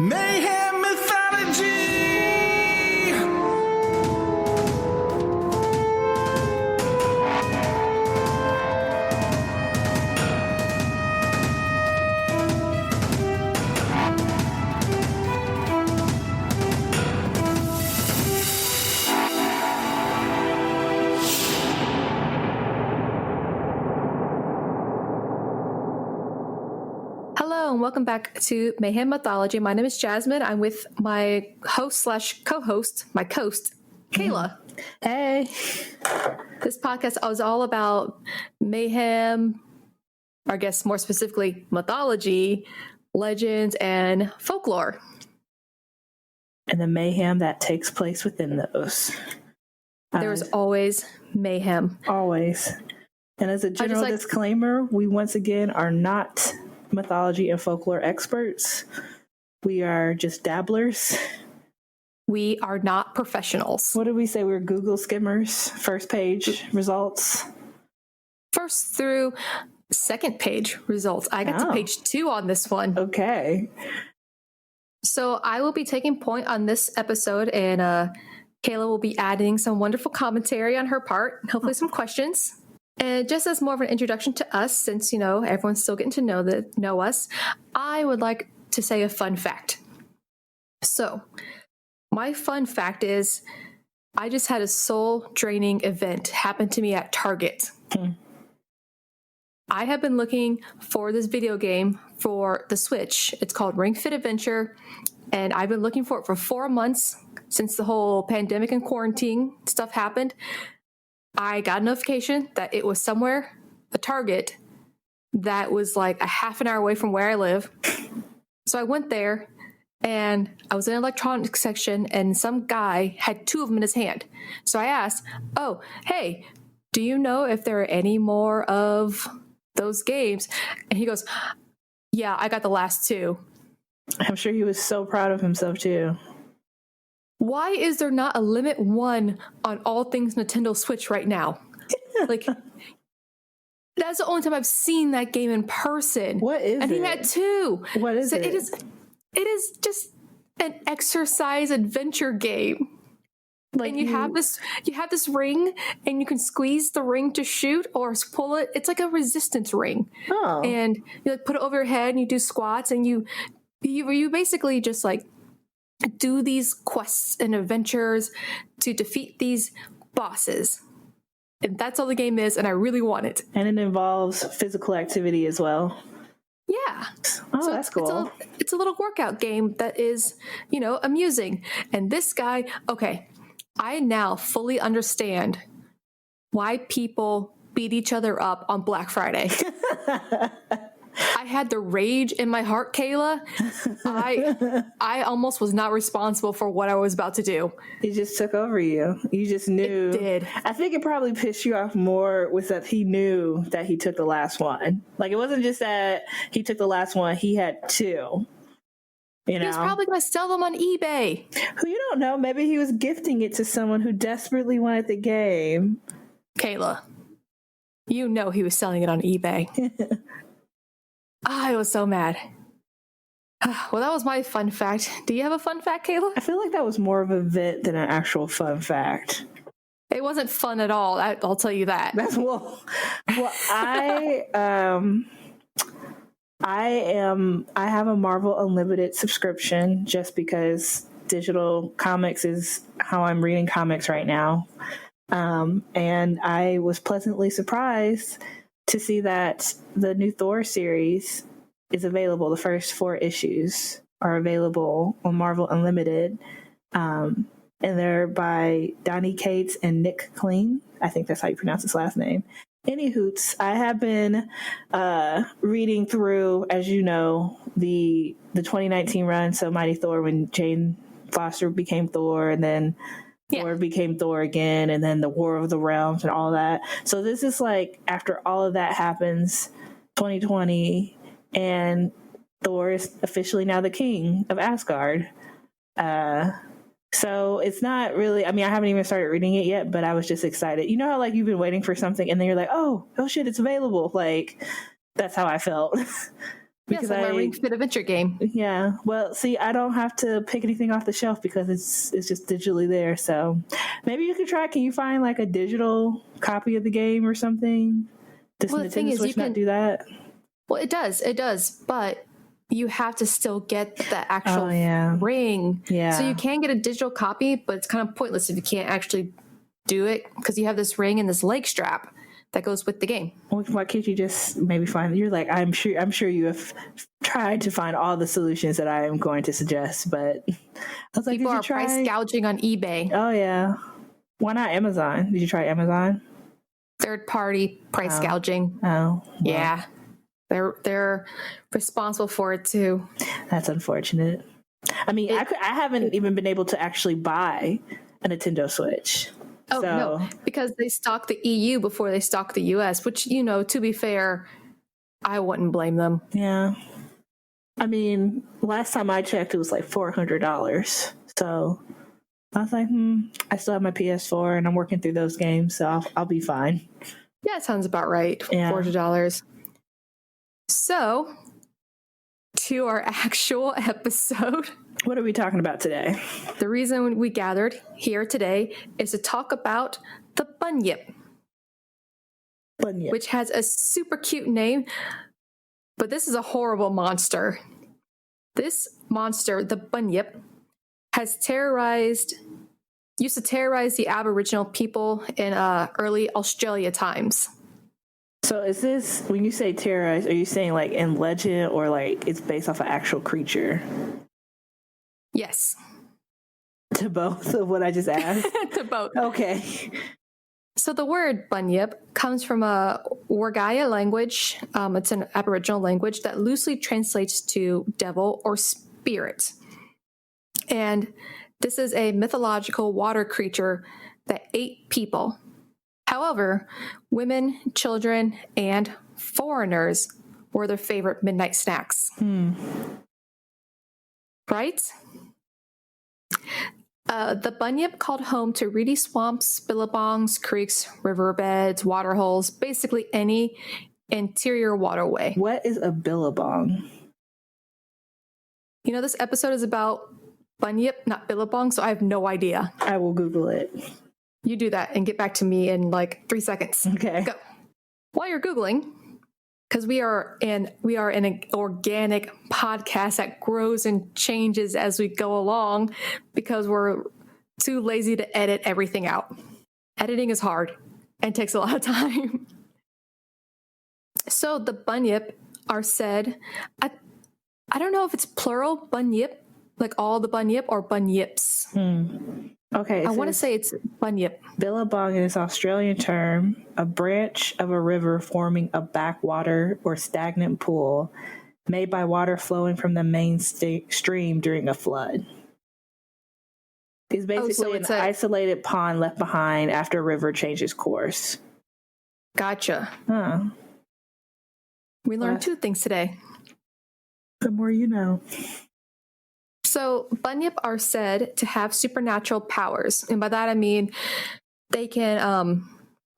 Mayhem Mythology! Hello and welcome back to Mayhem Mythology. My name is Jasmine. I'm with my host / co-host, my coast, Kayla. Hey. This podcast is all about mayhem, or I guess more specifically, mythology, legends, and folklore. And the mayhem that takes place within those. There's always mayhem. Always. And as a general disclaimer, we once again are not mythology and folklore experts. We are just dabblers. We are not professionals. What did we say? We're Google skimmers. First page results. First through second page results. I got to page 2 on this one. Okay. So I will be taking point on this episode, and Kayla will be adding some wonderful commentary on her part, hopefully some questions. And just as more of an introduction to us, since, everyone's still getting to know us, I would like to say a fun fact. So, my fun fact is, I just had a soul-draining event happen to me at Target. I have been looking for this video game for the Switch. It's called Ring Fit Adventure, and I've been looking for it for 4 months since the whole pandemic and quarantine stuff happened. I got a notification that it was somewhere, a Target, that was like a half an hour away from where I live. So I went there, and I was in the electronics section, and some guy had 2 of them in his hand. So I asked, oh, hey, do you know if there are any more of those games? And he goes, yeah, I got the last 2. I'm sure he was so proud of himself, too. Why is there not a limit 1 on all things Nintendo Switch right now? Like, that's the only time I've seen that game in person. What is it? And he had 2. What is it? It is just an exercise adventure game. Like, and you have this ring, and you can squeeze the ring to shoot or pull it. It's like a resistance ring. Oh. And you put it over your head, and you do squats, and you basically just do these quests and adventures to defeat these bosses. And that's all the game is, and I really want it. And it involves physical activity as well. Yeah. Oh, so that's cool. It's a little workout game that is, amusing. And this guy, okay, I now fully understand why people beat each other up on Black Friday. I had the rage in my heart, Kayla. I almost was not responsible for what I was about to do. It just took over you. You just knew. It did. I think it probably pissed you off more with that he knew that he took the last one. Like, it wasn't just that he took the last one. He had 2. He was probably going to sell them on eBay. Who you don't know. Maybe he was gifting it to someone who desperately wanted the game. Kayla, he was selling it on eBay. I was so mad. Well, that was my fun fact. Do you have a fun fact, Kayla? I feel like that was more of a bit than an actual fun fact. It wasn't fun at all. I'll tell you that. I have a Marvel Unlimited subscription just because digital comics is how I'm reading comics right now. And I was pleasantly surprised to see that the new Thor series is available. The first 4 issues are available on Marvel Unlimited. And they're by Donny Cates and Nick Kling. I think that's how you pronounce his last name. Anywhoots, I have been reading through, as you know, the 2019 run, so Mighty Thor, when Jane Foster became Thor, and then Thor became Thor again, and then the War of the Realms and all that. So this is like, after all of that happens, 2020, and Thor is officially now the king of Asgard. So it's not really, I haven't even started reading it yet, but I was just excited. You know how you've been waiting for something and then you're like, oh shit, it's available. That's how I felt. Because like my Ring Fit Adventure game. Yeah. Well, see, I don't have to pick anything off the shelf because it's just digitally there. So maybe you could try. Can you find like a digital copy of the game or something? Does Well, the thing Nintendo is, Switch not do that? Well, it does, but you have to still get the actual ring. Yeah. So you can get a digital copy, but it's kind of pointless if you can't actually do it because you have this ring and this leg strap that goes with the game. Why can't you just maybe find? You're like, I'm sure you have tried to find all the solutions that I am going to suggest, but I was like, people are price gouging on eBay. Oh yeah, why not Amazon? Did you try Amazon? Third party price gouging. Oh, well. Yeah, they're responsible for it too. That's unfortunate. I mean, I haven't even been able to actually buy a Nintendo Switch. Oh, no, because they stock the EU before they stock the US, which, to be fair, I wouldn't blame them. Yeah. I mean, last time I checked, it was like $400. So I was like, I still have my PS4 and I'm working through those games, so I'll be fine. Yeah, it sounds about right. Yeah. $400. So, to our actual episode. What are we talking about today? The reason we gathered here today is to talk about the Bunyip. Bunyip. Which has a super cute name, but this is a horrible monster. This monster, the Bunyip, used to terrorize the Aboriginal people in early Australia times. So is this, when you say terrorize, are you saying like in legend or like it's based off an actual creature? Yes. To both of what I just asked? To both. Okay. So the word Bunyip comes from a Wargaya language. It's an Aboriginal language that loosely translates to devil or spirit. And this is a mythological water creature that ate people. However, women, children, and foreigners were their favorite midnight snacks. Right? The Bunyip called home to reedy swamps, billabongs, creeks, riverbeds, waterholes, basically any interior waterway. What is a billabong? This episode is about Bunyip, not billabong, so I have no idea. I will Google it. You do that and get back to me in like 3 seconds. Okay. Go. While you're Googling, because we are an organic podcast that grows and changes as we go along because we're too lazy to edit everything out. Editing is hard and takes a lot of time. So the Bunyip are said, I don't know if it's plural, Bunyip, like all the Bunyip or Bunyips. Okay. I want to say it's Bunyip. Billabong is an Australian term, a branch of a river forming a backwater or stagnant pool made by water flowing from the main stream during a flood. It's basically an isolated pond left behind after a river changes course. Gotcha. Huh. We learned 2 things today. The more you know. So Bunyip are said to have supernatural powers. And by that I mean they can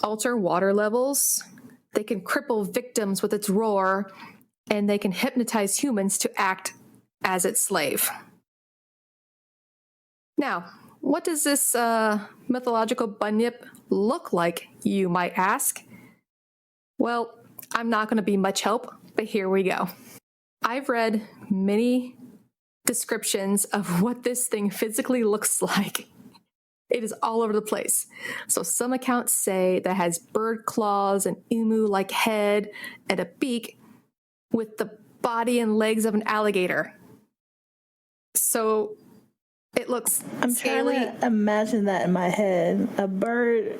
alter water levels, they can cripple victims with its roar, and they can hypnotize humans to act as its slave. Now, what does this mythological Bunyip look like, you might ask? Well, I'm not going to be much help, but here we go. I've read many descriptions of what this thing physically looks like. It is all over the place. So some accounts say that it has bird claws, an emu-like head, and a beak with the body and legs of an alligator. So it looks scaly. Trying to imagine that in my head. A bird.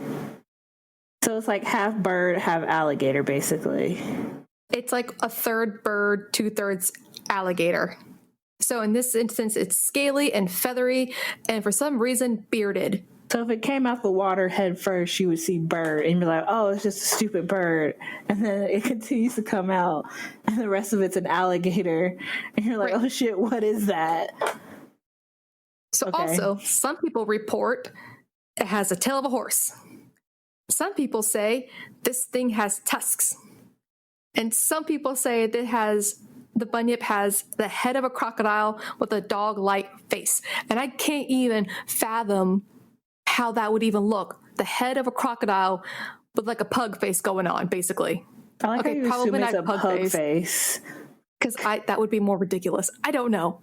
So it's like half bird, half alligator, basically. It's like a third bird, 2/3 alligator. So in this instance, it's scaly and feathery, and for some reason, bearded. So if it came out the water head first, you would see bird, and you're like, oh, it's just a stupid bird. And then it continues to come out, and the rest of it's an alligator. And you're like, oh shit, what is that? So also, some people report it has a tail of a horse. Some people say this thing has tusks. And some people say that it has the Bunyip has the head of a crocodile with a dog-like face. And I can't even fathom how that would even look. The head of a crocodile with like a pug face going on, basically. I like how you assume it's a pug face. Because that would be more ridiculous. I don't know.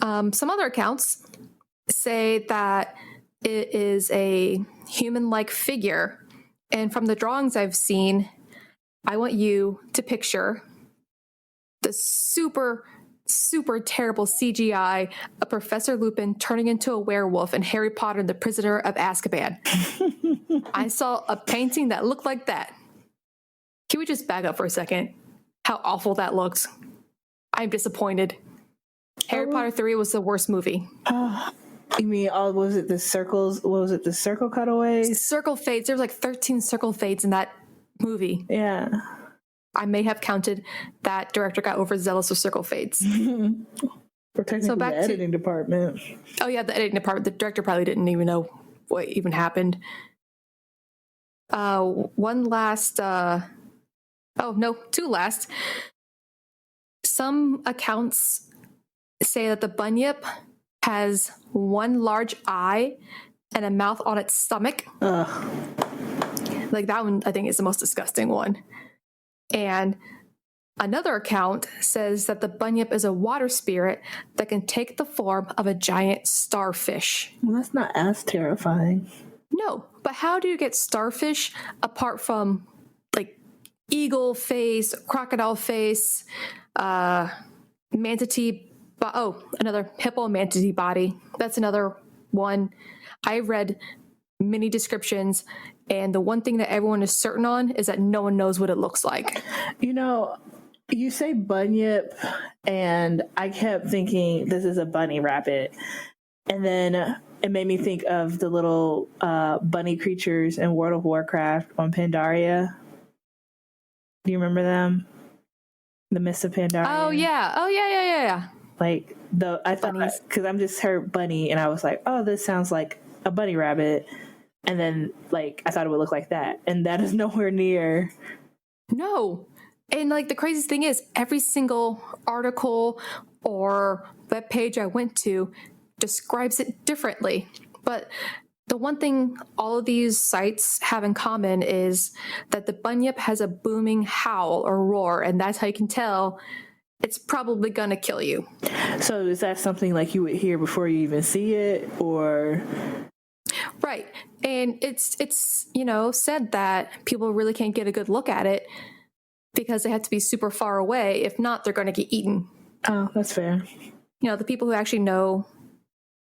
Some other accounts say that it is a human-like figure. And from the drawings I've seen, I want you to picture the super, super terrible CGI of Professor Lupin turning into a werewolf in Harry Potter and the Prisoner of Azkaban. I saw a painting that looked like that. Can we just back up for a second? How awful that looked. I'm disappointed. Harry Potter 3 was the worst movie. You mean, was it the circles? What was it, the circle cutaways? Circle fades. There was like 13 circle fades in that movie. Yeah. I may have counted that director got overzealous with circle fades. We're technically the editing department. Oh, yeah, the editing department. The director probably didn't even know what even happened. One last... two last. Some accounts say that the Bunyip has one large eye and a mouth on its stomach. Ugh. Like that one, I think, is the most disgusting one. And another account says that the Bunyip is a water spirit that can take the form of a giant starfish. Well, that's not as terrifying. No, but how do you get starfish apart from like eagle face, crocodile face, manatee? Another hippo manatee body. That's another one. I read many descriptions, and the one thing that everyone is certain on is that no one knows what it looks like. You know, you say Bunyip, and I kept thinking this is a bunny rabbit. And then it made me think of the little bunny creatures in World of Warcraft on Pandaria. Do you remember them? The Mists of Pandaria. Oh, yeah. Like, I thought, because I'm just heard bunny, and I was like, oh, this sounds like a bunny rabbit. And then, like, I thought it would look like that. And that is nowhere near. No. And, like, the craziest thing is, every single article or web page I went to describes it differently. But the one thing all of these sites have in common is that the Bunyip has a booming howl or roar, and that's how you can tell it's probably gonna kill you. So is that something like you would hear before you even see it, or? Right. And it's said that people really can't get a good look at it because they have to be super far away. If not, they're gonna get eaten. Oh, that's fair. The people who actually know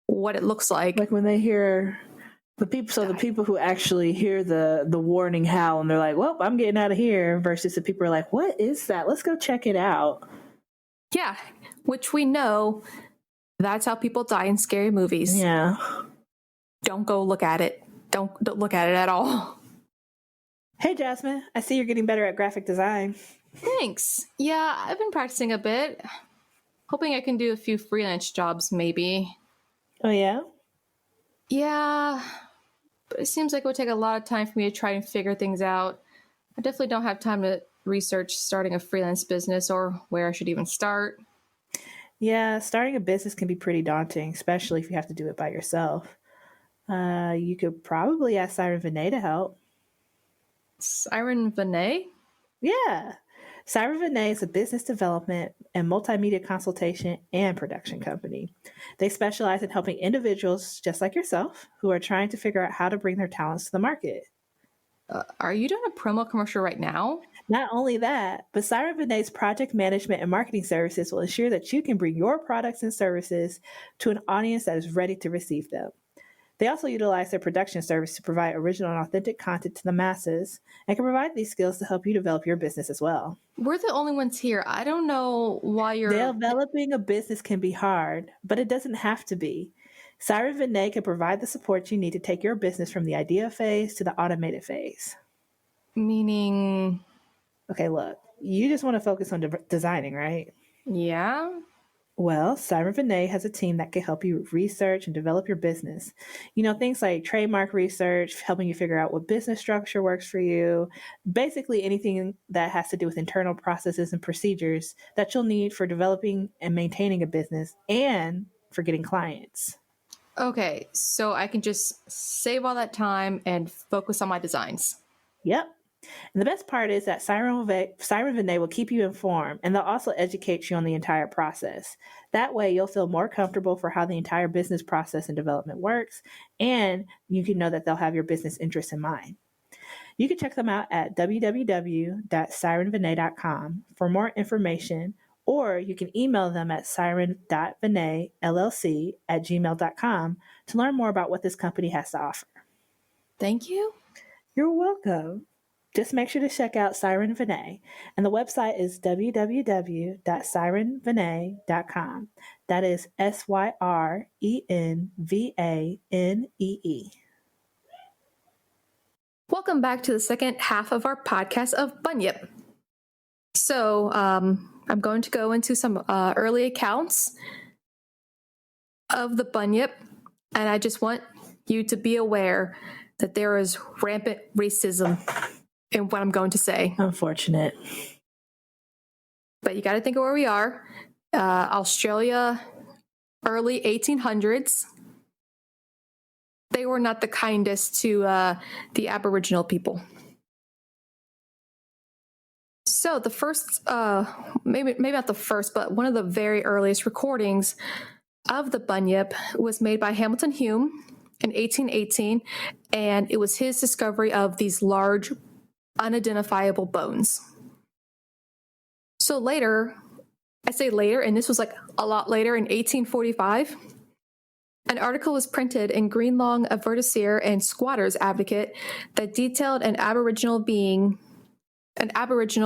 what it looks like. Like when they hear the people who actually hear the warning howl and they're like, well, I'm getting out of here, versus the people who are like, what is that? Let's go check it out. Yeah, which we know that's how people die in scary movies. Yeah. Don't go look at it. Don't look at it at all. Hey, Jasmine, I see you're getting better at graphic design. Thanks. Yeah, I've been practicing a bit. Hoping I can do a few freelance jobs, maybe. Oh, yeah? Yeah, but it seems like it would take a lot of time for me to try and figure things out. I definitely don't have time to research starting a freelance business or where I should even start. Yeah, starting a business can be pretty daunting, especially if you have to do it by yourself. You could probably ask Siren Vinay to help. Siren Vinay? Yeah. Siren Vinay is a business development and multimedia consultation and production company. They specialize in helping individuals just like yourself who are trying to figure out how to bring their talents to the market. Are you doing a promo commercial right now? Not only that, but Siren Vinay's project management and marketing services will ensure that you can bring your products and services to an audience that is ready to receive them. They also utilize their production service to provide original and authentic content to the masses and can provide these skills to help you develop your business as well. We're the only ones here. I don't know why you're... Developing a business can be hard, but it doesn't have to be. Siren Vinay can provide the support you need to take your business from the idea phase to the automated phase. Meaning... Okay, look, you just want to focus on designing, right? Yeah. Well, Siren Vinay has a team that can help you research and develop your business. Things like trademark research, helping you figure out what business structure works for you, basically anything that has to do with internal processes and procedures that you'll need for developing and maintaining a business and for getting clients. Okay, so I can just save all that time and focus on my designs. Yep. And the best part is that Siren Vinay will keep you informed, and they'll also educate you on the entire process. That way, you'll feel more comfortable for how the entire business process and development works, and you can know that they'll have your business interests in mind. You can check them out at www.sirenvinay.com for more information, or you can email them at siren.vinayllc@gmail.com to learn more about what this company has to offer. Thank you. You're welcome. Just make sure to check out Siren Vinay, and the website is www.sirenvinay.com. That is SYRENVANEE. Welcome back to the second half of our podcast of Bunyip. So I'm going to go into some early accounts of the Bunyip, and I just want you to be aware that there is rampant racism in what I'm going to say. Unfortunate. But you got to think of where we are. Australia, early 1800s. They were not the kindest to the Aboriginal people. So the first, maybe not the first, but one of the very earliest recordings of the Bunyip was made by Hamilton Hume in 1818, and it was his discovery of these large, unidentifiable bones. So later, I say later, and this was like a lot later, in 1845, an article was printed in Greenlaw Advertiser and Squatters Advocate that detailed an Aboriginal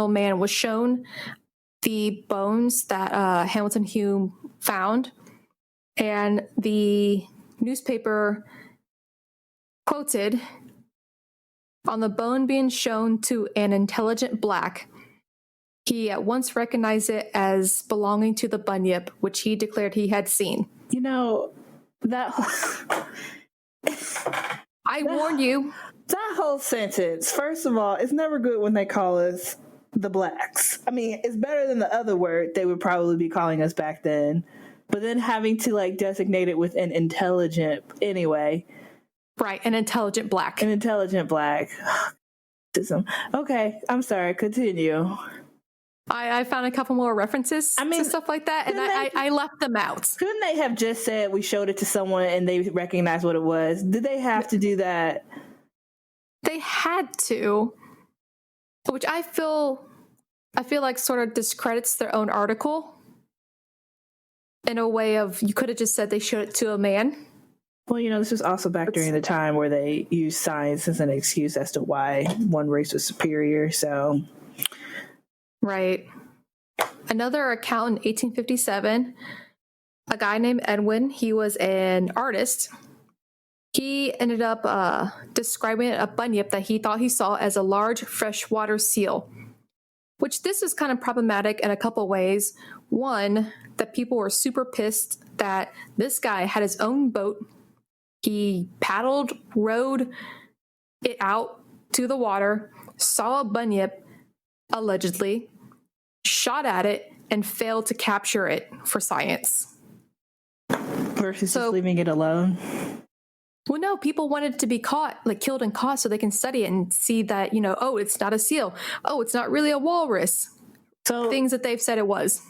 man was shown the bones that Hamilton Hume found, and the newspaper quoted, "On the bone being shown to an intelligent black, he at once recognized it as belonging to the Bunyip, which he declared he had seen." I warned you. That whole sentence, first of all, it's never good when they call us the blacks. I mean, it's better than the other word they would probably be calling us back then. But then having to designate it with an intelligent, anyway. Right, an intelligent black. An intelligent black. Okay, I'm sorry, continue. I found a couple more references to stuff like that, and I left them out. Couldn't they have just said we showed it to someone and they recognized what it was? Did they have to do that? They had to, which I feel like sort of discredits their own article in a way of, you could have just said they showed it to a man. Well, this was also back during the time where they used science as an excuse as to why one race was superior, so... Right. Another account in 1857, a guy named Edwin, he was an artist. He ended up describing a bunyip that he thought he saw as a large freshwater seal, which this is kind of problematic in a couple ways. One, that people were super pissed that this guy had his own boat. He paddled, rowed it out to the water, saw a bunyip, allegedly, shot at it, and failed to capture it for science. Versus just leaving it alone? Well, no, people wanted it to be caught, killed and caught, so they can study it and see that, oh, it's not a seal. Oh, it's not really a walrus. So things that they've said it was.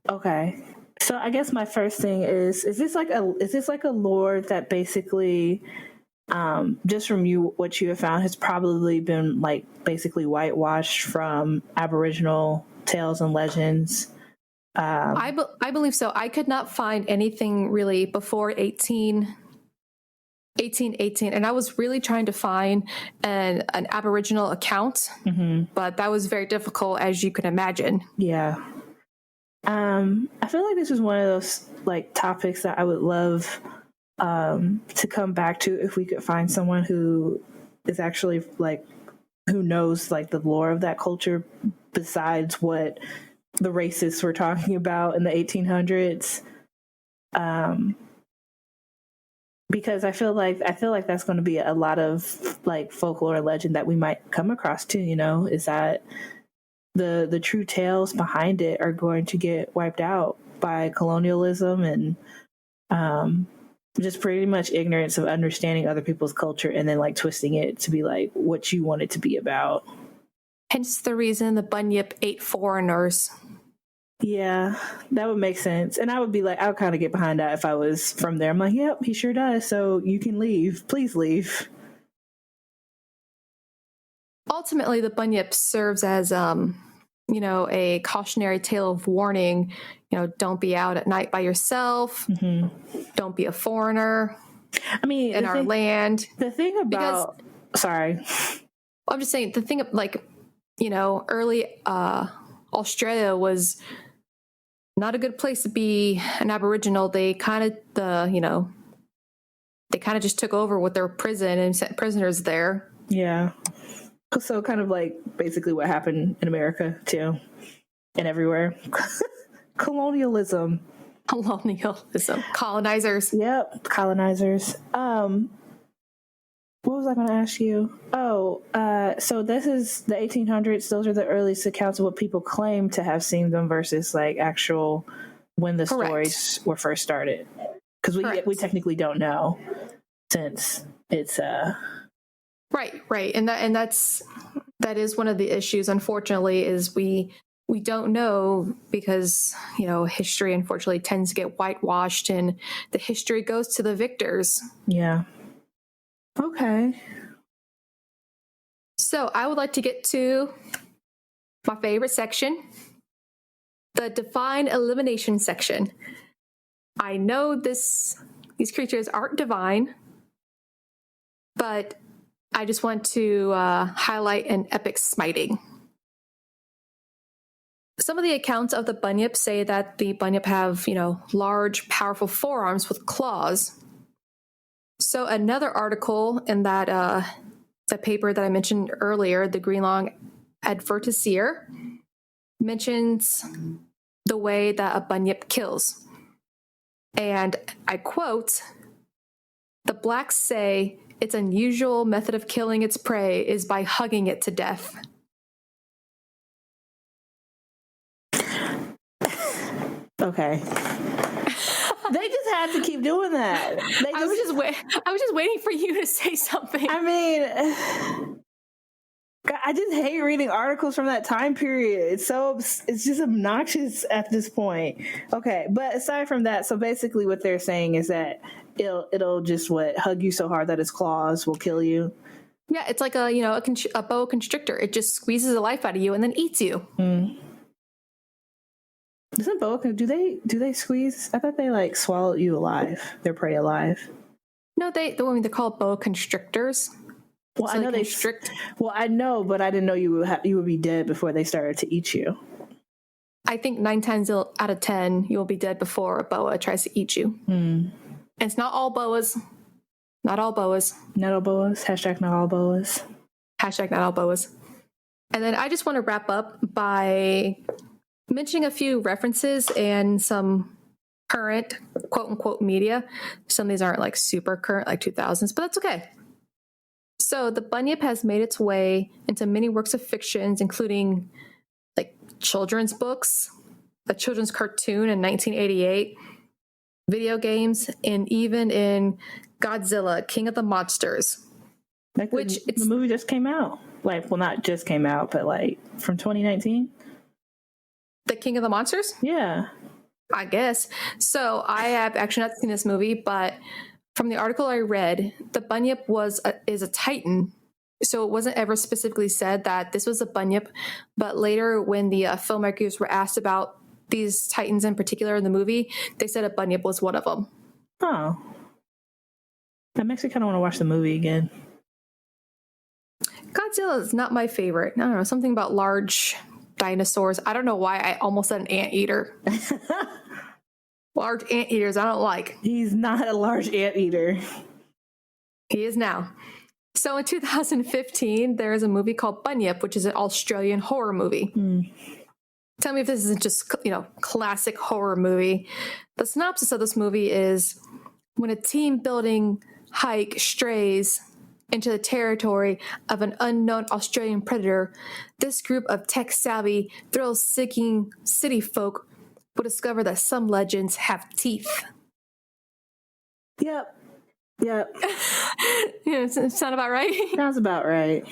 Okay. So I guess my first thing is this like a lore that basically, just from what you have found, has probably been basically whitewashed from Aboriginal tales and legends? I believe so. I could not find anything really before 1818, and I was really trying to find an Aboriginal account, but that was very difficult, as you can imagine. Yeah. I feel like this is one of those topics that I would love to come back to if we could find someone who is actually who knows the lore of that culture besides what the racists were talking about in the 1800s. Because I feel like that's going to be a lot of like folklore legend that we might come across too. Is that the true tales behind it are going to get wiped out by colonialism and just pretty much ignorance of understanding other people's culture and then like twisting it to be like what you want it to be about. Hence the reason the Bunyip ate foreigners. Yeah, that would make sense. And I would be like, I would kind of get behind that if I was from there. I'm like, yep, he sure does. So you can leave. Please leave. Ultimately, the Bunyip serves as, a cautionary tale of warning. Don't be out at night by yourself. Mm-hmm. Don't be a foreigner. I mean, in our land. The thing about, sorry. I'm just saying the thing like, early Australia was not a good place to be an Aboriginal. They kind of just took over with their prison and sent prisoners there. Yeah. So kind of like basically what happened in America too, and everywhere. Colonialism. Colonizers. Yep, colonizers. What was I going to ask you? So this is the 1800s. Those are the earliest accounts of what people claim to have seen them versus like actual when the stories were first started. Because we technically don't know since it's right, and that is one of the issues. Unfortunately, is we don't know because history unfortunately tends to get whitewashed, and the history goes to the victors. Yeah. Okay. So I would like to get to my favorite section, the divine elimination section. I know these creatures aren't divine, but I just want to highlight an epic smiting. Some of the accounts of the Bunyip say that the Bunyip have, large, powerful forearms with claws. So another article in that the paper that I mentioned earlier, the Greenlaw Advertiser, mentions the way that a Bunyip kills. And I quote, "The blacks say its unusual method of killing its prey is by hugging it to death." Okay. They just had to keep doing that. I was just waiting for you to say something. I mean, I just hate reading articles from that time period. It's just obnoxious at this point. Okay, but aside from that, so basically what they're saying is that it'll just hug you so hard that its claws will kill you. Yeah, it's like a boa constrictor. It just squeezes the life out of you and then eats you. Mm. Doesn't boa do they squeeze? I thought they like swallowed you alive. Their prey alive. No, they're called boa constrictors. Well, so I know they constrict. Well, I know, but I didn't know you would be dead before they started to eat you. I think 9 times out of 10 you'll be dead before a boa tries to eat you. And it's not all boas. Not all boas. Not all boas. # not all boas. # not all boas. And then I just want to wrap up by mentioning a few references and some current quote unquote media. Some of these aren't like super current, like 2000s, but that's okay. So the Bunyip has made its way into many works of fictions, including like children's books, a children's cartoon in 1988, video games, and even in Godzilla, King of the Monsters. The movie just came out. Not just came out, but from 2019. The King of the Monsters? Yeah. I guess. So I have actually not seen this movie, but from the article I read, the Bunyip is a titan. So it wasn't ever specifically said that this was a Bunyip, but later when the filmmakers were asked about these titans in particular in the movie, they said a Bunyip was one of them. Oh. That makes me kind of want to watch the movie again. Godzilla is not my favorite. I don't know, something about large dinosaurs. I don't know why I almost said an anteater. Large anteaters I don't like. He's not a large anteater. He is now. So in 2015, there is a movie called Bunyip, which is an Australian horror movie. Tell me if this isn't just, classic horror movie. The synopsis of this movie is when a team building hike strays into the territory of an unknown Australian predator, this group of tech-savvy, thrill-seeking city folk will discover that some legends have teeth. Yep. Sound about right? Sounds about right.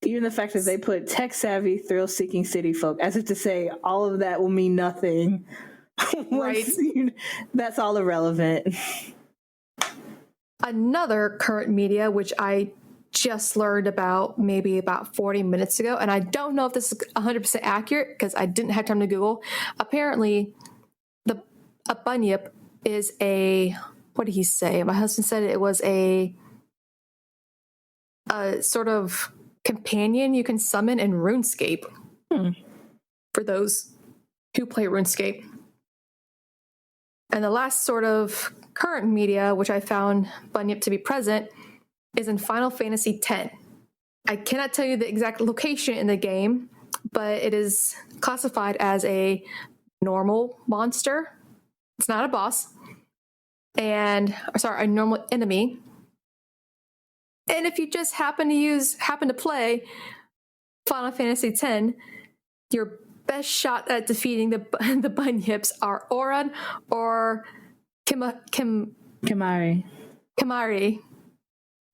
Even the fact that they put tech-savvy, thrill-seeking city folk, as if to say all of that will mean nothing. Right. That's all irrelevant. Another current media, which I just learned about maybe about 40 minutes ago, and I don't know if this is 100% accurate because I didn't have time to Google. Apparently, a bunyip is a, what did he say? My husband said it was a sort of companion you can summon in RuneScape. For those who play RuneScape. And the last sort of current media, which I found Bunyip to be present, is in Final Fantasy X. I cannot tell you the exact location in the game, but it is classified as a normal monster. It's not a boss. A normal enemy. And if you just happen to play Final Fantasy X, your best shot at defeating the bunyips are Oran or Kimari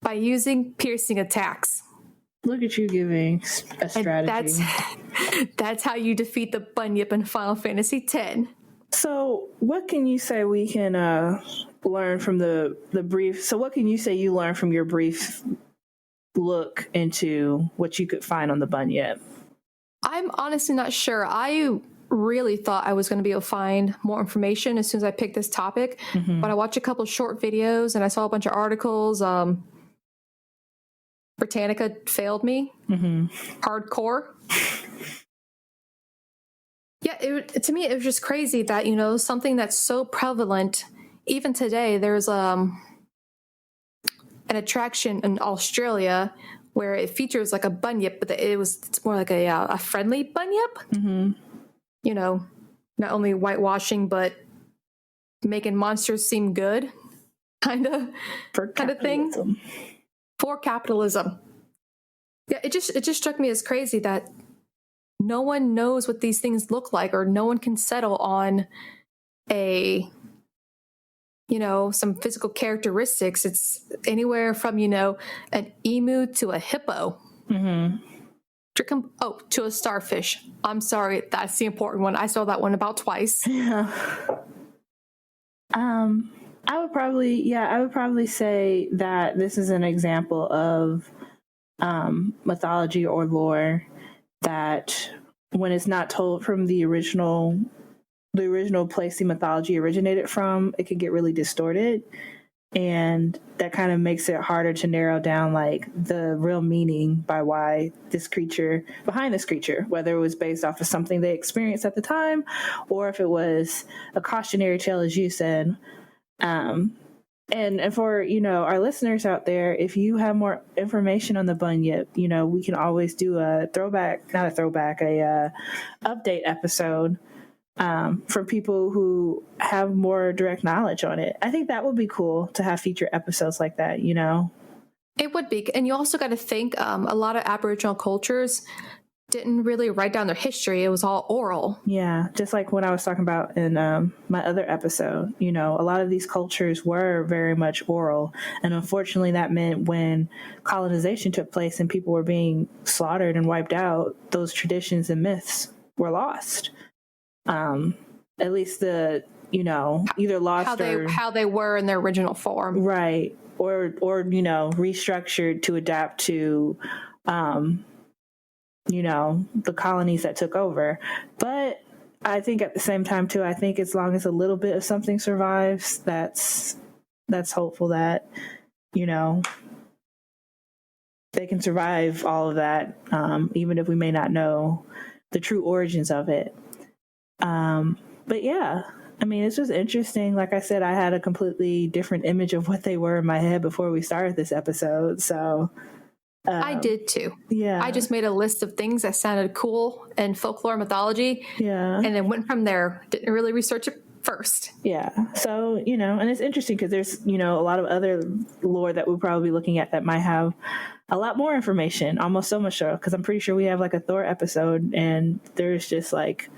by using piercing attacks. Look at you giving a strategy. And that's how you defeat the bunyip in Final Fantasy X. So what can you say we can learn from the brief? So what can you say you learned from your brief look into what you could find on the bunyip? I'm honestly not sure. I really thought I was going to be able to find more information as soon as I picked this topic, but I watched a couple of short videos and I saw a bunch of articles. Britannica failed me. Hardcore. Yeah, to me, it was just crazy that, something that's so prevalent, even today, there's an attraction in Australia where it features like a bunyip, but it's more like a friendly bunyip. Not only whitewashing, but making monsters seem good, kind of thing. For capitalism. Yeah, it just struck me as crazy that no one knows what these things look like, or no one can settle on some physical characteristics. It's anywhere from, an emu to a hippo. To a starfish. I'm sorry, that's the important one. I saw that one about twice. Yeah. I would probably say that this is an example of mythology or lore that, when it's not told from the original place the mythology originated from, it can get really distorted, and that kind of makes it harder to narrow down like the real meaning behind this creature, whether it was based off of something they experienced at the time, or if it was a cautionary tale, as you said. And for, our listeners out there, if you have more information on the bunyip, we can always do a update episode for people who have more direct knowledge on it. I think that would be cool to have feature episodes like that, It would be. And you also got to think a lot of Aboriginal cultures didn't really write down their history. It was all oral. Yeah, just like what I was talking about in my other episode. A lot of these cultures were very much oral. And unfortunately, that meant when colonization took place and people were being slaughtered and wiped out, those traditions and myths were lost. At least either lost how they were in their original form. Right. Or restructured to adapt to the colonies that took over. But I think at the same time too, I think as long as a little bit of something survives, that's hopeful that, they can survive all of that, even if we may not know the true origins of it. But yeah, I mean, it's just interesting. Like I said, I had a completely different image of what they were in my head before we started this episode. So I did too. Yeah. I just made a list of things that sounded cool in folklore mythology. Yeah. And then went from there. Didn't really research it first. Yeah. So, and it's interesting because there's, a lot of other lore that we'll probably be looking at that might have a lot more information, almost so much so, because I'm pretty sure we have like a Thor episode and there's just like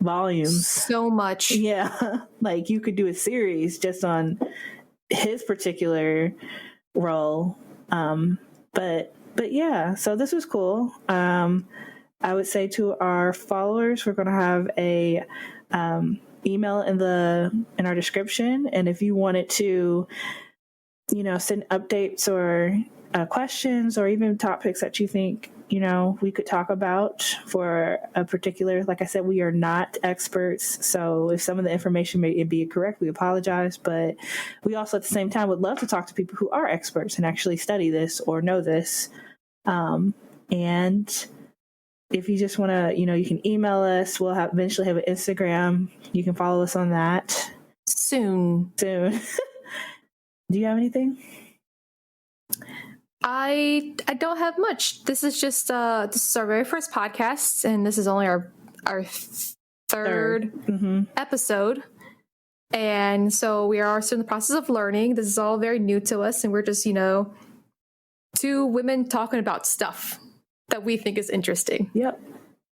volumes. So much. Yeah. Like you could do a series just on his particular role. But yeah, so this was cool. I would say to our followers, we're going to have a email in our description, and if you wanted to, send updates or questions or even topics that you think we could talk about for a particular, like I said, we are not experts, so if some of the information may be incorrect, we apologize, but we also at the same time would love to talk to people who are experts and actually study this or know this. And if you just want to, you can email us. We'll eventually have an Instagram. You can follow us on that soon. Do you have anything? I don't have much. This is just this is our very first podcast, and this is only our third episode. And so we are still in the process of learning. This is all very new to us, and we're just, two women talking about stuff that we think is interesting. Yep.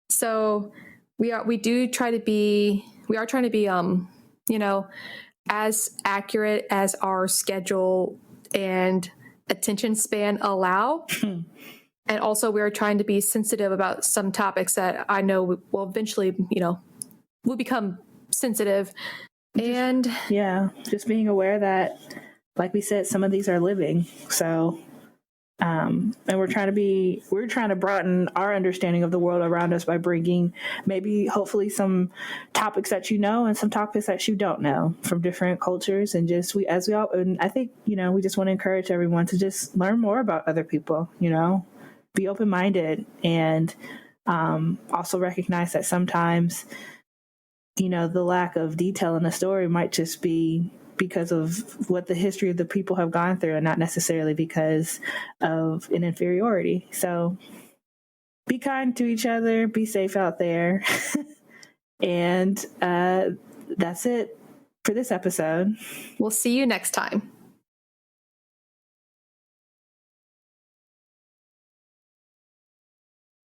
So we are trying to be as accurate as our schedule and attention span allow. And also we are trying to be sensitive about some topics that I know will eventually, will become sensitive. And just being aware that, like we said, some of these are living. So and we're trying to broaden our understanding of the world around us by bringing maybe hopefully some topics that and some topics that you don't know from different cultures, and just and I think we just want to encourage everyone to just learn more about other people, be open-minded, and also recognize that sometimes the lack of detail in a story might just be because of what the history of the people have gone through and not necessarily because of an inferiority. So be kind to each other, be safe out there. And that's it for this episode. We'll see you next time.